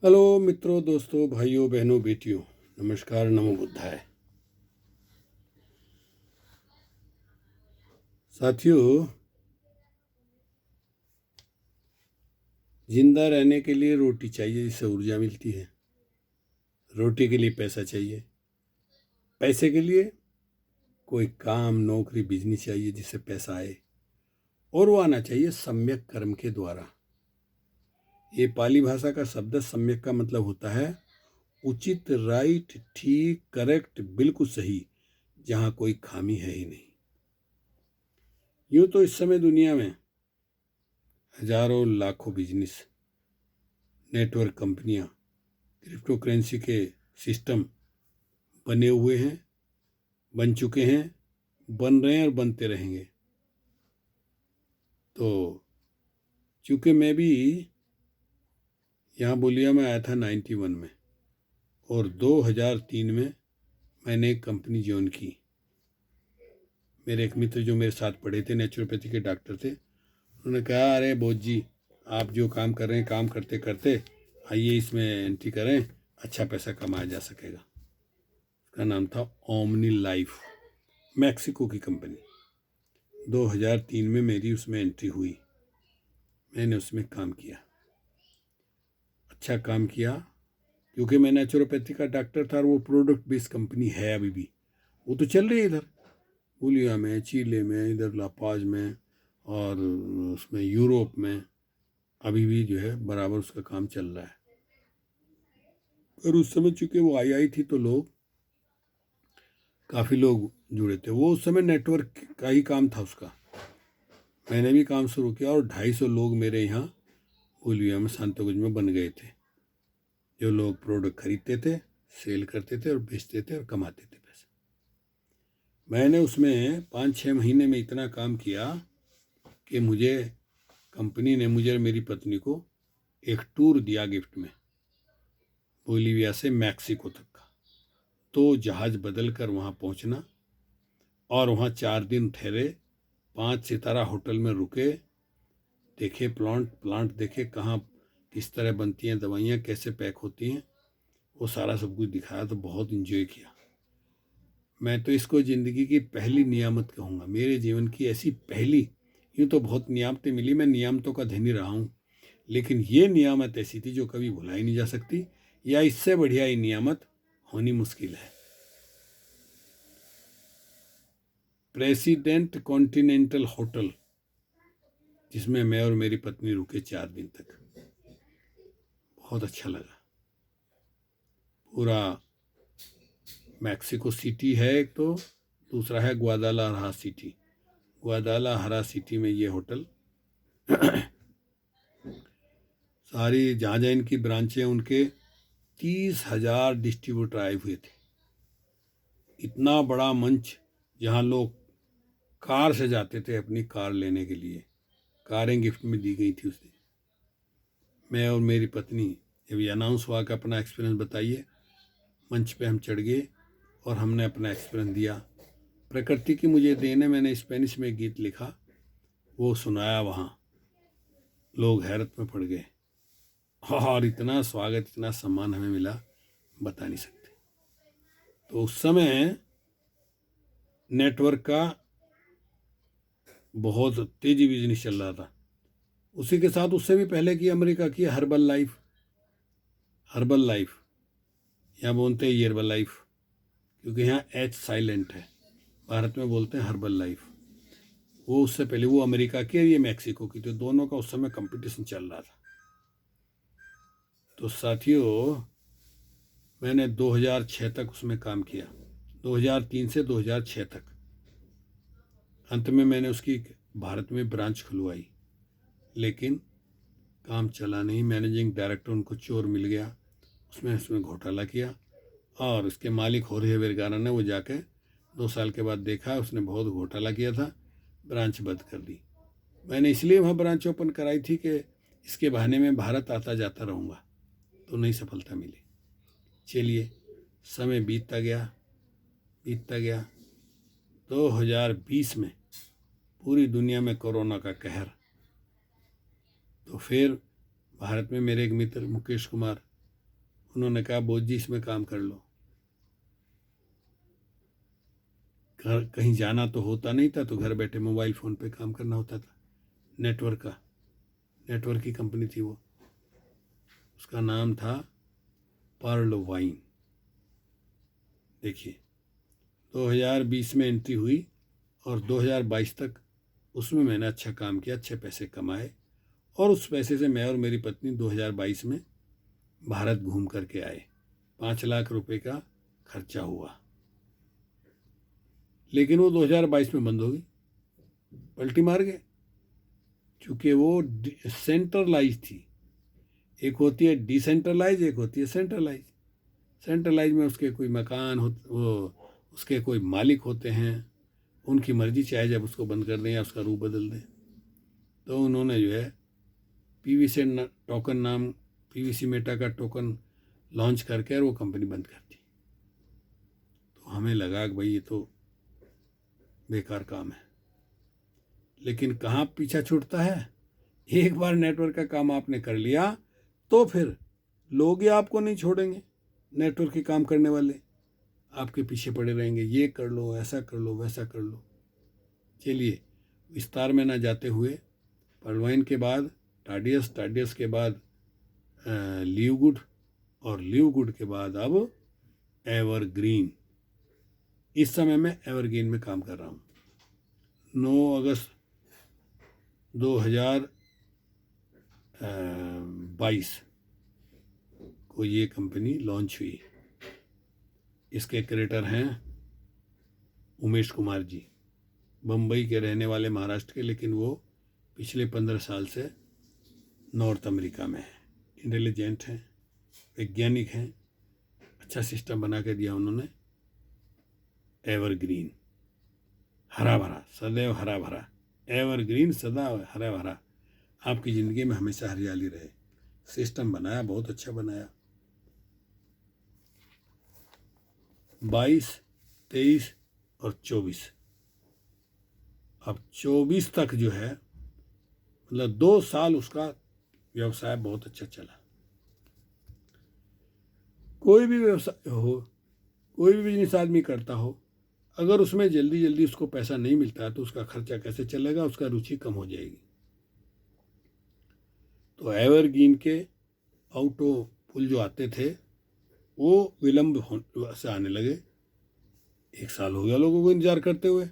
Hello मित्रों, दोस्तों, भाइयों, बहनों, बेटियों, नमस्कार, नमो बुद्धाय। साथियों, जिंदा रहने के लिए रोटी चाहिए जिससे ऊर्जा मिलती है। रोटी के लिए पैसा चाहिए। पैसे के लिए कोई काम, नौकरी, बिजनेस चाहिए जिससे पैसा आए, और वो आना चाहिए सम्यक कर्म के द्वारा। ये पाली भाषा का शब्द सम्यक का मतलब होता है उचित, राइट, ठीक, करेक्ट, बिल्कुल सही, जहाँ कोई खामी है ही नहीं। यूं तो इस समय दुनिया में हजारों लाखों बिजनेस, नेटवर्क कंपनियां, क्रिप्टो करेंसी के सिस्टम बने हुए हैं, बन चुके हैं, बन रहे हैं और बनते रहेंगे। तो चूंकि मैं भी यहाँ बोलिया में आया था 91 में, और 2003 में मैंने एक कंपनी ज्वाइन की। मेरे एक मित्र जो मेरे साथ पढ़े थे, नेचुरोपैथी के डॉक्टर थे, उन्होंने कहा, अरे बोझ जी, आप जो काम कर रहे हैं, काम करते करते आइए इसमें एंट्री करें, अच्छा पैसा कमाया जा सकेगा। उसका नाम था ओमनी लाइफ, मैक्सिको की कंपनी। 2003 में मेरी उसमें एंट्री हुई। मैंने उसमें काम किया, अच्छा काम किया, क्योंकि मैं नेचुरोपैथी का डॉक्टर था और वो प्रोडक्ट बेस्ड कंपनी है अभी भी। वो तो चल रही है इधर बोलिया में, चिले में, इधर लापाज में, और उसमें यूरोप में अभी भी जो है बराबर उसका काम चल रहा है। और उस समय चूंकि वो आई थी तो काफ़ी लोग जुड़े थे। वो उस समय नेटवर्क का ही काम था उसका। मैंने भी काम शुरू किया और 250 लोग मेरे यहाँ बोलिया में, सांतोगंज में बन गए थे, जो लोग प्रोडक्ट खरीदते थे, सेल करते थे और बेचते थे और कमाते थे पैसे। मैंने उसमें 5-6 महीने में इतना काम किया कि मुझे कंपनी ने, मुझे और मेरी पत्नी को एक टूर दिया गिफ्ट में, बोलीविया से मैक्सिको तक का। तो जहाज़ बदल कर वहाँ पहुँचना, और वहाँ 4 दिन ठहरे, 5 सितारा होटल में रुके, देखे प्लांट देखे, कहाँ किस तरह बनती हैं दवाइयाँ, कैसे पैक होती हैं, वो सारा सब कुछ दिखाया। तो बहुत इन्जॉय किया। मैं तो इसको ज़िंदगी की पहली नियामत कहूँगा, मेरे जीवन की ऐसी पहली। यूँ तो बहुत नियामतें मिली, मैं नियामतों का धनी रहा हूँ, लेकिन ये नियामत ऐसी थी जो कभी भुलाई नहीं जा सकती, या इससे बढ़िया ये नियामत होनी मुश्किल है। प्रेसिडेंट कॉन्टिनेंटल होटल, जिसमें मैं और मेरी पत्नी रुके 4 दिन तक। बहुत अच्छा लगा। पूरा मैक्सिको सिटी है एक, तो दूसरा है ग्वादालाहरा सिटी। ग्वादालाहरा सिटी में ये होटल, सारी जहाँ जहाँ इनकी ब्रांचें, उनके 30,000 डिस्ट्रीब्यूटर आए हुए थे। इतना बड़ा मंच, जहाँ लोग कार से जाते थे अपनी कार लेने के लिए। कारें गिफ्ट में दी गई थी उस दिन। मैं और मेरी पत्नी, जब ये अनाउंस हुआ कि अपना एक्सपीरियंस बताइए, मंच पे हम चढ़ गए और हमने अपना एक्सपीरियंस दिया। प्रकृति की मुझे देन है, मैंने स्पेनिश में गीत लिखा, वो सुनाया वहाँ। लोग हैरत में पड़ गए, और इतना स्वागत, इतना सम्मान हमें मिला, बता नहीं सकते। तो उस समय नेटवर्क का बहुत तेजी बिजनेस चल रहा था। उसी के साथ उससे भी पहले की अमेरिका की हर्बल लाइफ, यहाँ बोलते हैं हर्बल लाइफ, क्योंकि यहाँ एच साइलेंट है। भारत में बोलते हैं हर्बल लाइफ। वो उससे पहले, वो अमेरिका की और ये मैक्सिको की, तो दोनों का उस समय कंपटीशन चल रहा था। तो साथियों, मैंने 2006 तक उसमें काम किया, 2003 से 2006 तक। अंत में मैंने उसकी भारत में ब्रांच खुलवाई, लेकिन काम चला नहीं। मैनेजिंग डायरेक्टर उनको चोर मिल गया, उसमें घोटाला किया, और उसके मालिक होर्हे वेरगारा ने वो जाके 2 साल के बाद देखा उसने बहुत घोटाला किया था, ब्रांच बंद कर दी। मैंने इसलिए वहाँ ब्रांच ओपन कराई थी कि इसके बहाने में भारत आता जाता रहूँगा, तो नहीं सफलता मिली। चलिए, समय बीतता गया। 2020 में पूरी दुनिया में कोरोना का कहर। तो फिर भारत में मेरे एक मित्र मुकेश कुमार, उन्होंने कहा बोझ जी इसमें काम कर लो। घर कहीं जाना तो होता नहीं था, तो घर बैठे मोबाइल फ़ोन पे काम करना होता था। नेटवर्क की कंपनी थी वो, उसका नाम था पर्ल वाइन। देखिए 2020 में एंट्री हुई और 2022 तक उसमें मैंने अच्छा काम किया, अच्छे पैसे कमाए, और उस पैसे से मैं और मेरी पत्नी 2022 में भारत घूम करके आए। 5 लाख रुपए का खर्चा हुआ, लेकिन वो 2022 में बंद हो गई, पलटी मार गए, चूँकि वो सेंट्रलाइज थी। एक होती है डिसेंट्रलाइज, एक होती है सेंट्रलाइज। सेंट्रलाइज में उसके कोई मकान हो, वो उसके कोई मालिक होते हैं, उनकी मर्जी, चाहे जब उसको बंद कर दें या उसका रूप बदल दें। तो उन्होंने जो है पीवीसी टोकन नाम, पीवीसी मेटा का टोकन लॉन्च करके और वो कंपनी बंद कर दी। तो हमें लगा कि भाई ये तो बेकार काम है, लेकिन कहाँ पीछा छूटता है। एक बार नेटवर्क का काम आपने कर लिया तो फिर लोग ही आपको नहीं छोड़ेंगे। नेटवर्क के काम करने वाले आपके पीछे पड़े रहेंगे, ये कर लो, ऐसा कर लो, वैसा कर लो। चलिए विस्तार में ना जाते हुए, पर्लवाइन के बाद टाडियस के बाद लीवगुड, और लीवगुड के बाद अब एवरग्रीन। इस समय मैं एवरग्रीन में काम कर रहा हूँ। 9 अगस्त 2022 को ये कंपनी लॉन्च हुई। इसके क्रिएटर हैं उमेश कुमार जी, बम्बई के रहने वाले, महाराष्ट्र के, लेकिन वो पिछले 15 साल से नॉर्थ अमेरिका में हैं। इंटेलिजेंट हैं, वैज्ञानिक हैं, अच्छा सिस्टम बना के दिया उन्होंने। एवरग्रीन, हरा भरा, सदैव हरा भरा, एवरग्रीन, सदा हरा भरा, आपकी ज़िंदगी में हमेशा हरियाली रहे। सिस्टम बनाया, बहुत अच्छा बनाया। 22, 23 और 24, अब 24 तक जो है, मतलब 2 साल उसका व्यवसाय बहुत अच्छा चला। कोई भी व्यवसाय हो, कोई भी बिजनेस आदमी करता हो, अगर उसमें जल्दी जल्दी उसको पैसा नहीं मिलता है तो उसका खर्चा कैसे चलेगा, उसका रुचि कम हो जाएगी। तो एवरग्रीन के आउटो पुल जो आते थे वो विलम्ब से आने लगे। 1 साल हो गया लोगों को इंतजार करते हुए,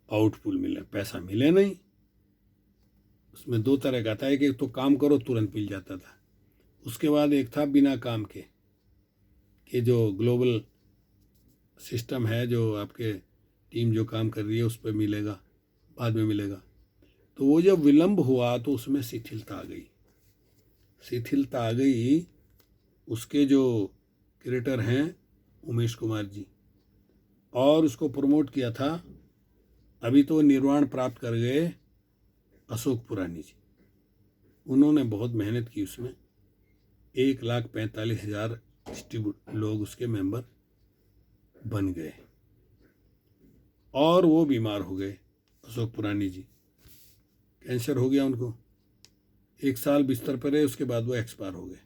आउटपुल मिले, पैसा मिले नहीं। उसमें 2 तरह का था, एक तो काम करो तुरंत मिल जाता था, उसके बाद एक था बिना काम के, कि जो ग्लोबल सिस्टम है, जो आपके टीम जो काम कर रही है उस पर मिलेगा, बाद में मिलेगा। तो वो जब विलम्ब हुआ तो उसमें शिथिलता आ गई। उसके जो क्रिएटर हैं उमेश कुमार जी, और उसको प्रमोट किया था, अभी तो निर्वाण प्राप्त कर गए, अशोक पुरानी जी। उन्होंने बहुत मेहनत की उसमें। 1,45,000 लोग उसके मेंबर बन गए, और वो बीमार हो गए। अशोक पुरानी जी, कैंसर हो गया उनको, 1 साल बिस्तर पर रहे, उसके बाद वो एक्सपायर हो गए।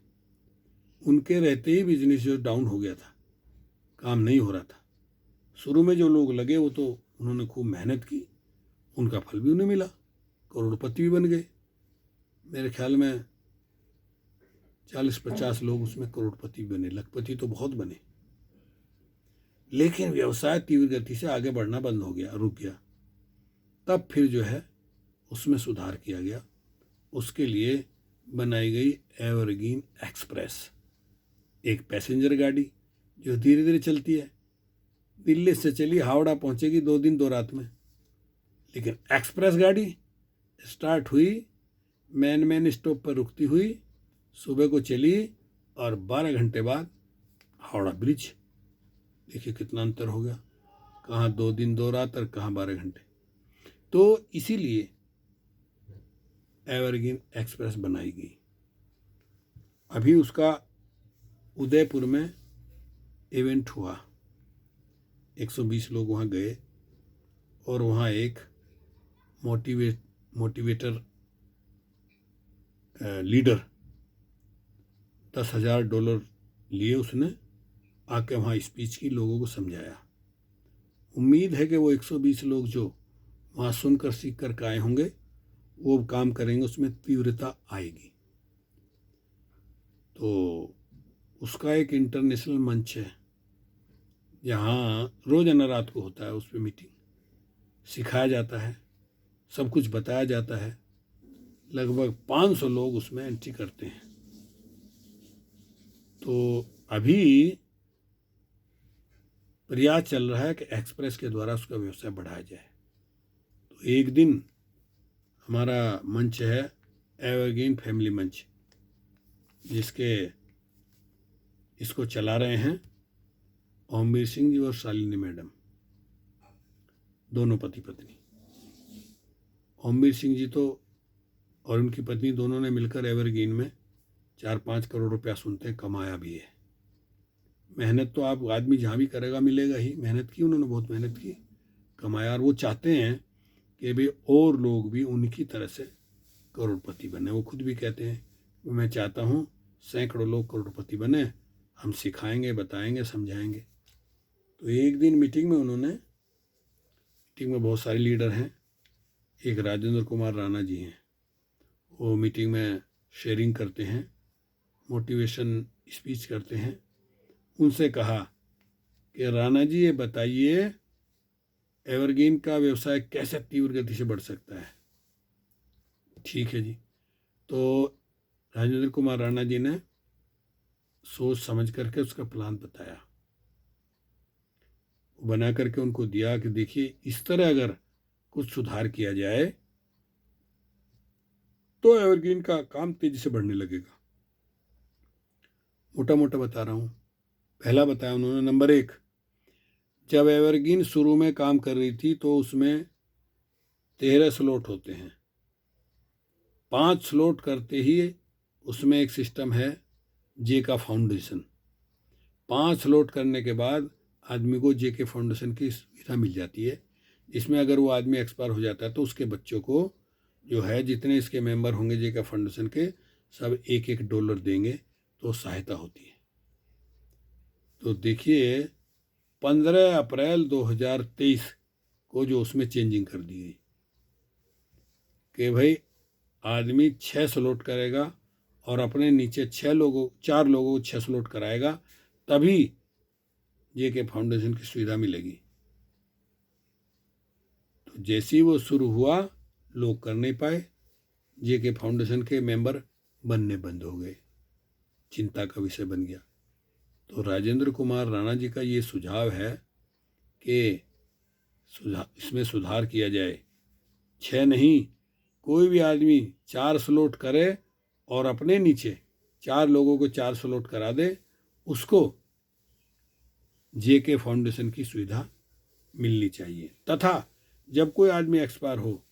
उनके रहते ही बिजनेस जो डाउन हो गया था, काम नहीं हो रहा था। शुरू में जो लोग लगे वो तो उन्होंने खूब मेहनत की, उनका फल भी उन्हें मिला, करोड़पति भी बन गए। मेरे ख्याल में 40-50 लोग उसमें करोड़पति बने, लखपति तो बहुत बने। लेकिन व्यवसाय तीव्र गति से आगे बढ़ना बंद हो गया, रुक गया। तब फिर जो है उसमें सुधार किया गया। उसके लिए बनाई गई एवरग्रीन एक्सप्रेस, एक पैसेंजर गाड़ी जो धीरे धीरे चलती है। दिल्ली से चली हावड़ा पहुंचेगी 2 दिन 2 रात में, लेकिन एक्सप्रेस गाड़ी स्टार्ट हुई, मैन स्टॉप पर रुकती हुई, सुबह को चली और 12 घंटे बाद हावड़ा ब्रिज। देखिए कितना अंतर हो गया, कहाँ 2 दिन 2 रात और कहाँ 12 घंटे। तो इसीलिए एवरग्रीन एक्सप्रेस बनाई गई। अभी उसका उदयपुर में इवेंट हुआ, 120 लोग वहाँ गए, और वहाँ एक मोटिवेटर लीडर $10,000 लिए उसने, आके वहाँ स्पीच की, लोगों को समझाया। उम्मीद है कि वो 120 लोग जो वहाँ सुनकर सीख कर के आए होंगे वो काम करेंगे, उसमें तीव्रता आएगी। तो उसका एक इंटरनेशनल मंच है जहाँ रोज़ाना रात को होता है, उस पर मीटिंग, सिखाया जाता है, सब कुछ बताया जाता है। लगभग 500 लोग उसमें एंट्री करते हैं। तो अभी प्रयास चल रहा है कि एक्सप्रेस के द्वारा उसका व्यवसाय बढ़ाया जाए। तो एक दिन हमारा मंच है एवरग्रीन फैमिली मंच, इसको चला रहे हैं ओमवीर सिंह जी और शालिनी मैडम, दोनों पति पत्नी। ओमवीर सिंह जी तो और उनकी पत्नी दोनों ने मिलकर एवरग्रीन में 4-5 करोड़ रुपया सुनते हैं, कमाया भी है। मेहनत तो आप आदमी जहाँ भी करेगा मिलेगा ही, मेहनत की उन्होंने, बहुत मेहनत की, कमाया। और वो चाहते हैं कि भाई और लोग भी उनकी तरह से करोड़पति बने। वो खुद भी कहते हैं मैं चाहता हूँ सैकड़ों लोग करोड़पति बने, हम सिखाएंगे, बताएंगे, समझाएंगे। तो एक दिन मीटिंग में बहुत सारे लीडर हैं, एक राजेंद्र कुमार राणा जी हैं, वो मीटिंग में शेयरिंग करते हैं, मोटिवेशन स्पीच करते हैं। उनसे कहा कि राणा जी ये बताइए एवरग्रीन का व्यवसाय कैसे तीव्र गति से बढ़ सकता है। ठीक है जी। तो राजेंद्र कुमार राणा जी ने सोच समझ करके उसका प्लान बताया, बना करके उनको दिया कि देखिए इस तरह अगर कुछ सुधार किया जाए तो एवरग्रीन का काम तेजी से बढ़ने लगेगा। मोटा मोटा बता रहा हूँ। पहला बताया उन्होंने, नंबर 1, जब एवरग्रीन शुरू में काम कर रही थी तो उसमें 13 स्लॉट होते हैं। 5 स्लॉट करते ही उसमें एक सिस्टम है जे का फाउंडेशन। 5 स्लॉट करने के बाद आदमी को जे के फाउंडेशन की सुविधा मिल जाती है। इसमें अगर वो आदमी एक्सपायर हो जाता है तो उसके बच्चों को जो है, जितने इसके मेंबर होंगे जे का फाउंडेशन के, सब $1-1 देंगे तो सहायता होती है। तो देखिए 15 अप्रैल 2023 को जो उसमें चेंजिंग कर दी गई कि भाई आदमी 6 स्लॉट करेगा और अपने नीचे 4 लोगों को 6 स्लॉट कराएगा, तभी जे के फाउंडेशन की सुविधा मिलेगी। तो जैसे ही वो शुरू हुआ, लोग कर नहीं पाए, जे के फाउंडेशन के मेंबर बनने बंद हो गए, चिंता का विषय बन गया। तो राजेंद्र कुमार राणा जी का ये सुझाव है कि इसमें सुधार किया जाए। 6 नहीं, कोई भी आदमी 4 स्लॉट करे और अपने नीचे 4 लोगों को 4 स्लॉट करा दे, उसको जे के फाउंडेशन की सुविधा मिलनी चाहिए। तथा जब कोई आदमी एक्सपायर हो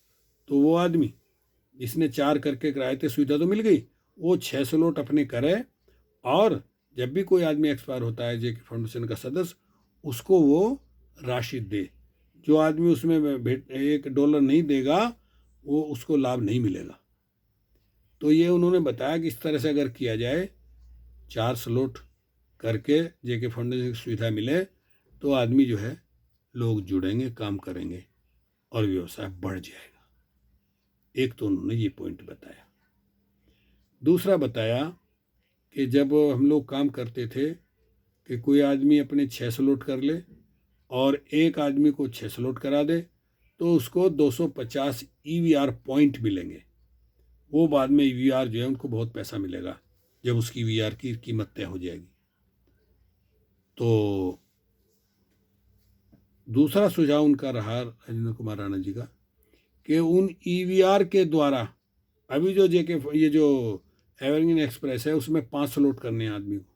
तो वो आदमी जिसने 4 करके कराए थे, सुविधा तो मिल गई, वो 6 स्लॉट अपने करे, और जब भी कोई आदमी एक्सपायर होता है जे के फाउंडेशन का सदस्य, उसको वो राशि दे। जो आदमी उसमें $1 नहीं देगा वो उसको लाभ नहीं मिलेगा। तो ये उन्होंने बताया कि इस तरह से अगर किया जाए, 4 स्लॉट करके जे के फाउंडेशन की सुविधा मिले, तो आदमी जो है, लोग जुड़ेंगे, काम करेंगे और व्यवसाय बढ़ जाएगा। एक तो उन्होंने ये पॉइंट बताया। दूसरा बताया कि जब हम लोग काम करते थे कि कोई आदमी अपने 6 स्लॉट कर ले और एक आदमी को 6 स्लॉट करा दे तो उसको 250 EVR पॉइंट मिलेंगे। वो बाद में EVR जो है उनको बहुत पैसा मिलेगा जब उसकी EVR की कीमत तय हो जाएगी। तो दूसरा सुझाव उनका रहा, राजेंद्र कुमार राणा जी का, कि उन EVR के द्वारा अभी जो ये जो एवरग्रीन एक्सप्रेस है उसमें 5 स्लॉट करने हैं आदमी को।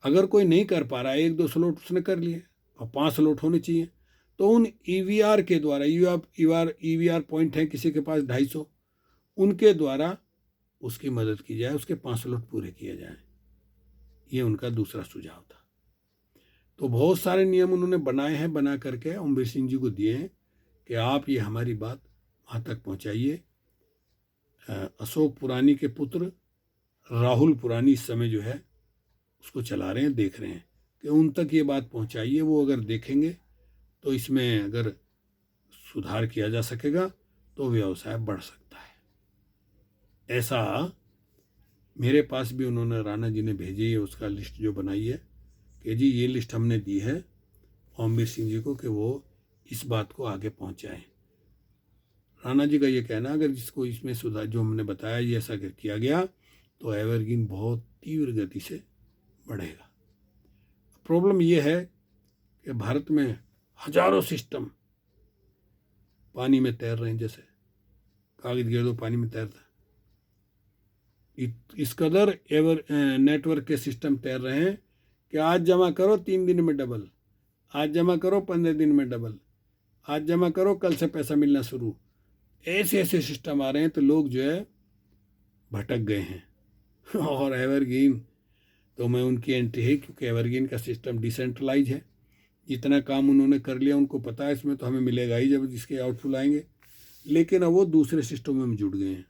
अगर कोई नहीं कर पा रहा है, 1-2 स्लॉट उसने कर लिए और 5 स्लॉट होने चाहिए, तो उन EVR के द्वारा, EVR पॉइंट है किसी के पास 250, उनके द्वारा उसकी मदद की जाए, उसके 5 स्लॉट पूरे किए जाएं। ये उनका दूसरा सुझाव था। तो बहुत सारे नियम उन्होंने बनाए हैं, बना करके ओमवीर सिंह जी को दिए हैं कि आप ये हमारी बात वहाँ तक पहुँचाइए। अशोक पुरानी के पुत्र राहुल पुरानी इस समय जो है उसको चला रहे हैं, देख रहे हैं कि उन तक ये बात पहुंचाइए। वो अगर देखेंगे तो इसमें अगर सुधार किया जा सकेगा तो व्यवसाय बढ़ सकता है। ऐसा मेरे पास भी उन्होंने, राणा जी ने भेजी है उसका लिस्ट जो बनाई है कि जी ये लिस्ट हमने दी है ओमवीर सिंह जी को कि वो इस बात को आगे पहुंचाएं। राणा जी का ये कहना, अगर जिसको इसमें सुधार जो हमने बताया ये ऐसा अगर किया गया तो एवरग्रीन बहुत तीव्र गति से बढ़ेगा। प्रॉब्लम ये है कि भारत में हजारों सिस्टम पानी में तैर रहे हैं, जैसे कागज गिर दो पानी में तैरता है। इस कदर नेटवर्क के सिस्टम तैर रहे हैं कि आज जमा करो 3 दिन में डबल, आज जमा करो 15 दिन में डबल, आज जमा करो कल से पैसा मिलना शुरू। ऐसे ऐसे सिस्टम आ रहे हैं तो लोग जो है भटक गए हैं। और एवरग्रीन तो मैं उनकी एंटी है, क्योंकि एवरग्रीन का सिस्टम डिसेंट्रलाइज है। जितना काम उन्होंने कर लिया उनको पता है इसमें तो हमें मिलेगा ही जब जिसके आउटफुल आएंगे, लेकिन अब वो दूसरे सिस्टमों में जुड़ गए हैं,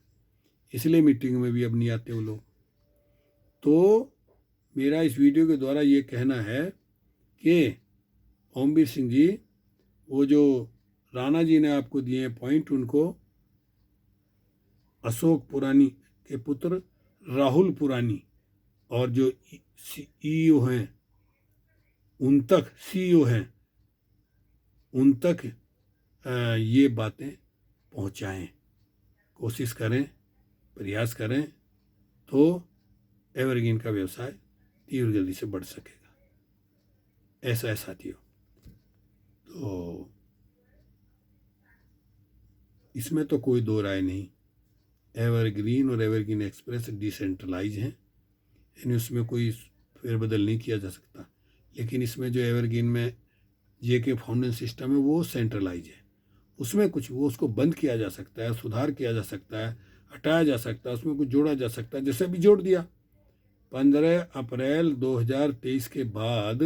इसलिए मीटिंग में भी अब नहीं आते वो लोग। तो मेरा इस वीडियो के द्वारा ये कहना है कि ओमवीर सिंह जी, वो जो राणा जी ने आपको दिए हैं पॉइंट, उनको अशोक पुरानी के पुत्र राहुल पुरानी और जो सीईओ हैं उन तक, सीईओ हैं उन तक ये बातें पहुंचाएं, कोशिश करें, प्रयास करें तो एवरग्रीन का व्यवसाय तीव्र गति से बढ़ सकेगा। ऐसा है साथियों। तो इसमें तो कोई दो राय नहीं, एवरग्रीन और एवरग्रीन एक्सप्रेस डिसेंट्रलाइज हैं, यानी उसमें कोई फेरबदल नहीं किया जा सकता। लेकिन इसमें जो एवरग्रीन में जेके फाउंडेशन सिस्टम है वो सेंट्रलाइज है, उसमें कुछ वो उसको बंद किया जा सकता है, सुधार किया जा सकता है, हटाया जा सकता है, उसमें कुछ जोड़ा जा सकता है। जैसे अभी जोड़ दिया 15 अप्रैल 2023 के बाद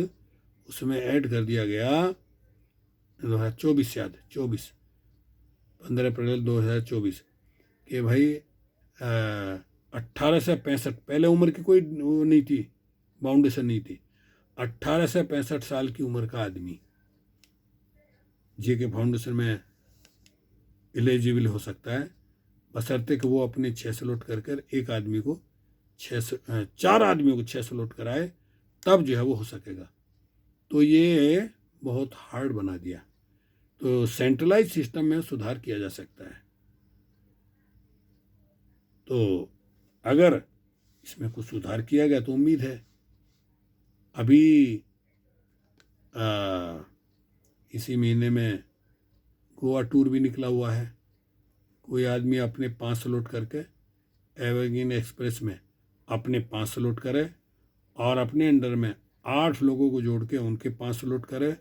उसमें ऐड कर दिया गया 2024 याद 24 15 अप्रैल 2024 कि भाई 18 से 65, पहले उम्र की कोई वो नहीं थी, बाउंडेशन नहीं थी। 18 से 65 साल की उम्र का आदमी जेके फाउंडेशन में एलिजिबल हो सकता है, बशर्ते कि वो अपने 6 स्लॉट कर एक आदमी को 4 आदमियों को 6 स्लॉट कराए, तब जो है वो हो सकेगा। तो ये बहुत हार्ड बना दिया। तो सेंट्रलाइज सिस्टम में सुधार किया जा सकता है। तो अगर इसमें कुछ सुधार किया गया तो उम्मीद है। अभी इसी महीने में गोवा टूर भी निकला हुआ है। कोई आदमी अपने 5 स्लॉट करके एवरग्रीन एक्सप्रेस में अपने 5 स्लॉट करे और अपने अंडर में 8 लोगों को जोड़ के उनके 5 स्लॉट करे,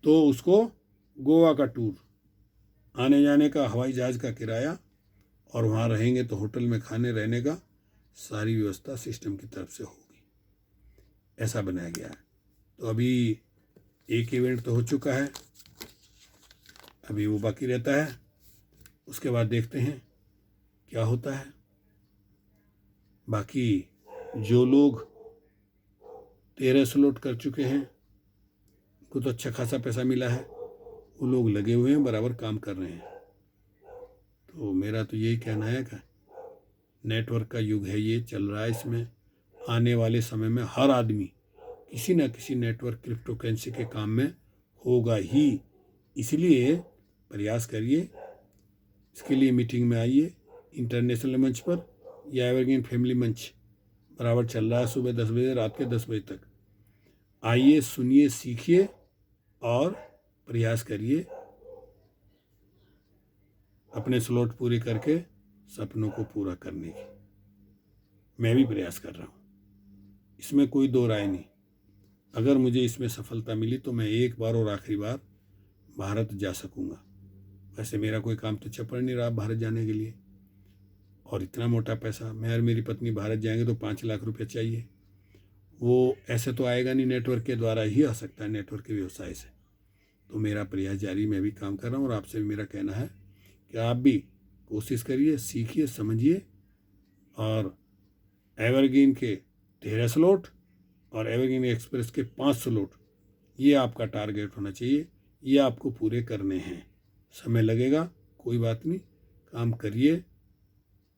तो उसको गोवा का टूर, आने जाने का, हवाई जहाज़ का किराया, और वहाँ रहेंगे तो होटल में खाने रहने का सारी व्यवस्था सिस्टम की तरफ से होगी। ऐसा बनाया गया है। तो अभी एक इवेंट तो हो चुका है, अभी वो बाकी रहता है, उसके बाद देखते हैं क्या होता है। बाकी जो लोग 13 स्लॉट कर चुके हैं उनको तो अच्छा खासा पैसा मिला है, वो लोग लगे हुए हैं, बराबर काम कर रहे हैं। तो मेरा तो यही कहना है कि नेटवर्क का युग है, ये चल रहा है। इसमें आने वाले समय में हर आदमी किसी न किसी नेटवर्क क्रिप्टो करेंसी के काम में होगा ही, इसलिए प्रयास करिए। इसके लिए मीटिंग में आइए, इंटरनेशनल मंच पर या एवरग्रीन फैमिली मंच बराबर चल रहा है, सुबह 10 बजे रात के 10 बजे तक आइए, सुनिए, सीखिए और प्रयास करिए अपने स्लॉट पूरे करके सपनों को पूरा करने की। मैं भी प्रयास कर रहा हूँ, इसमें कोई दो राय नहीं। अगर मुझे इसमें सफलता मिली तो मैं एक बार और आखिरी बार भारत जा सकूँगा। वैसे मेरा कोई काम तो चपड़ नहीं रहा भारत जाने के लिए, और इतना मोटा पैसा, मैं और मेरी पत्नी भारत जाएंगे तो 5 लाख रुपये चाहिए। वो ऐसे तो आएगा नहीं, नेटवर्क के द्वारा ही आ सकता है, नेटवर्क के व्यवसाय से। तो मेरा प्रयास जारी, मैं भी काम कर रहा हूँ, और आपसे भी मेरा कहना है कि आप भी कोशिश करिए, सीखिए, समझिए और एवरग्रीन के 13 स्लॉट और एवरग्रीन एक्सप्रेस के 5 स्लॉट, ये आपका टारगेट होना चाहिए, ये आपको पूरे करने हैं। समय लगेगा, कोई बात नहीं, काम करिए।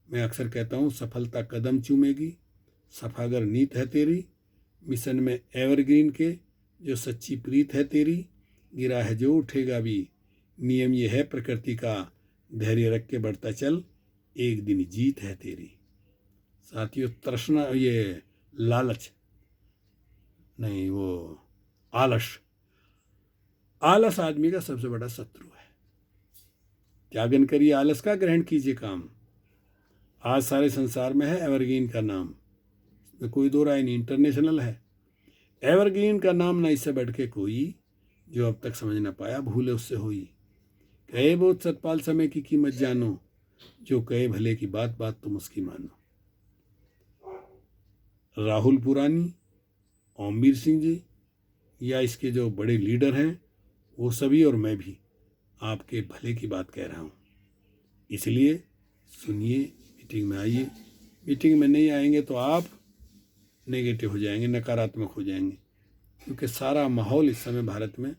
मैं अक्सर कहता हूँ सफलता कदम चूमेगी, सफागर नीत है तेरी, मिशन में एवरग्रीन के जो सच्ची प्रीत है तेरी, गिरा है जो उठेगा भी, नियम ये है प्रकृति का, धैर्य रख के बढ़ता चल, एक दिन जीत है तेरी। साथियों, तृष्णा, ये लालच नहीं, वो आलस आदमी का सबसे बड़ा शत्रु है। त्यागन करिए आलस का, ग्रहण कीजिए काम। आज सारे संसार में है एवरग्रीन का नाम, इसमें कोई दो राय नहीं, इंटरनेशनल है। एवरग्रीन का नाम ना इससे बढ़ के कोई, जो अब तक समझ ना पाया भूले उससे होई। कहे बहुत सतपाल समय की कीमत जानो, जो कहे भले की बात बात तुम उसकी मानो। राहुल पुरानी, ओमवीर सिंह जी, या इसके जो बड़े लीडर हैं वो सभी और मैं भी आपके भले की बात कह रहा हूँ। इसलिए सुनिए, मीटिंग में आइए। मीटिंग में नहीं आएंगे तो आप नेगेटिव हो जाएंगे, नकारात्मक हो जाएंगे, क्योंकि सारा माहौल इस समय भारत में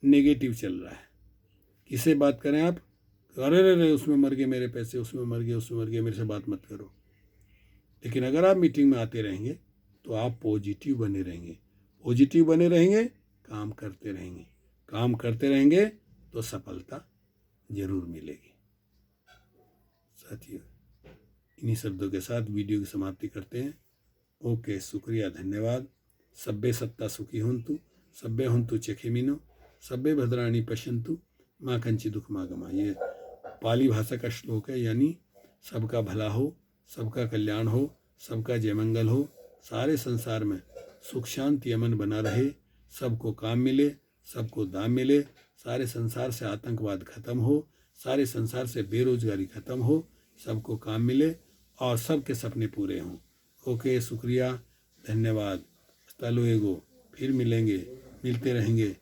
नेगेटिव चल रहा है। किससे बात करें आप? अरे रे उसमें मर गए मेरे पैसे, उसमें मर गए, मेरे से बात मत करो। लेकिन अगर आप मीटिंग में आते रहेंगे तो आप पॉजिटिव बने रहेंगे, काम करते रहेंगे तो सफलता जरूर मिलेगी। साथियों, इन्हीं शब्दों के साथ वीडियो की समाप्ति करते हैं। ओके, शुक्रिया, धन्यवाद। सब्बे सत्ता सुखी हुंतु, सब्बे हुंतु चेखिमिनो, सब्बे भद्राणी पश्यन्तु, माँ कंची दुख माँ गमा। ये पाली भाषा का श्लोक है, यानी सबका भला हो, सबका कल्याण हो, सबका जय मंगल हो, सारे संसार में सुख शांति अमन बना रहे, सबको काम मिले, सबको दाम मिले, सारे संसार से आतंकवाद खत्म हो, सारे संसार से बेरोजगारी खत्म हो, सबको काम मिले और सबके सपने पूरे हों। ओके, शुक्रिया, धन्यवाद। हस्ता लुएगो, फिर मिलेंगे, मिलते रहेंगे।